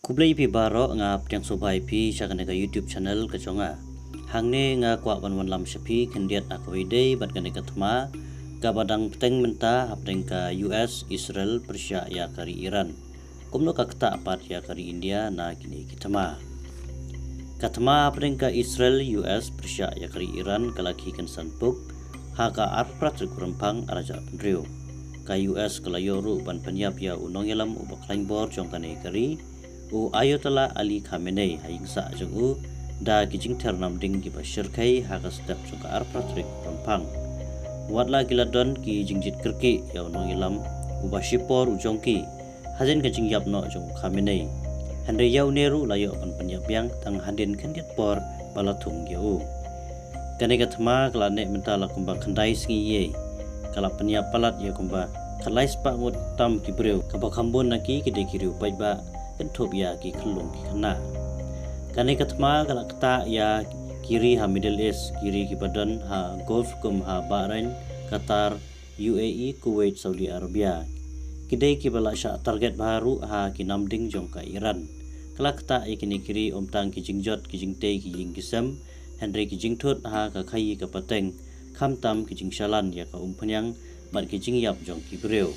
Kublai pi baro nga ptiang sobai pi chakan ka YouTube channel ka chonga. Hangne nga kwa wan lam shapi kendiat akwede bat ka thma ka badang pteng menta hapteng ka US, Israel, Persia ya kari Iran. Kumno ka kta apat ya kari India na kini kitama. Katma hapteng ka Israel, US, Persia ya kari Iran kalaki kan sanpuk haka arprat kurempang araja pendrio. Ka US kalayoru ban penyap ya unong yalam ubak lainbor jongkane kari u Ayatollah Ali Khamenei haingsa jeng da kijing ternam ding ki basyirkai haka step jongka arpratrik kurempang. Watla giladon ki jingjit kerki ya unong yalam ubashipor ujongki hajen kijing yapno jong Khamenei. Handai yau neru layo ban penyap yang tang handin kendiat por balatung yau. Kaneka thma kalane mentala kumba khandai singi ye kala penyap palat ya kumba kalai spa ngut tam ki breu kabakambon naki kide kiri upai ba kenthop ya ki khlung ki khana. Kaneka thma kala kta ya kiri ha Middle East kiri ki badan ha Gulf kum ha Bahrain, Qatar, UAE, Kuwait, Saudi Arabia. Kidai ki bala sya target baru ha ki namding jongka Iran. Kala kta ikini kiri omtang ki jingjot ki jingte ki jingkisam Henry ki jingthut ha ka khai ka pateng khamtam ki jingshalan ya ka umpanyang mat ki jingyap jong ki breu.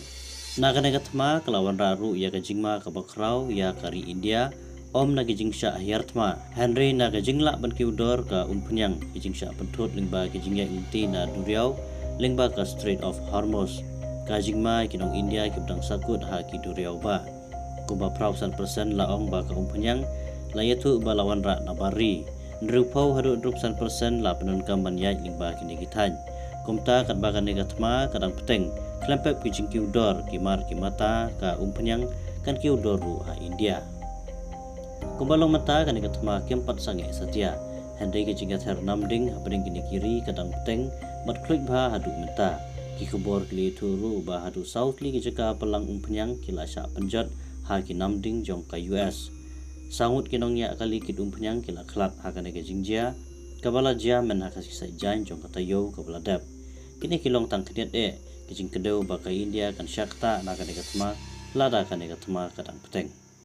Na kaneka thma kalawan raru ya ka jingma ka bakrau ya kari India om na ki jingsha hyarthma Henry na ka jingla ban ki udor ka umpanyang ki jingsha penthut lingba ki jingya inti na duriau lingba ka Strait of Hormuz ka jingma ki nong India ki bdang sakut ha ki duriau ba. Kumba prau 100% laong ba ka umpanyang layatu ba lawan ra na bari. Nrupau hadu 100% la penun kamban yai lingba kini kitan. Kumta kat bagan nega thma kadang peteng klempep ki jingki udor ki mar ki mata ka umpanyang kan ki udor ru ha India. Kumbalong mata kan nega thma kempat sange satia. Handai ki jinga ther namding hapring kini kiri kadang peteng mat klik ba hadu menta. Ki kubor kli turu ba hadu southli ki jaka pelang umpanyang kila sya penjat ha ki namding jong ka US. Sangut kinong ya kali ki umpanyang kila klat ha ka nega jingjia kabala jia men ha kasih sai jan jong kata yo kabala dap. Kini kilong tang keniat kijing kedau baka India kan syakta na kaneka thma lada kaneka thma kadang peteng.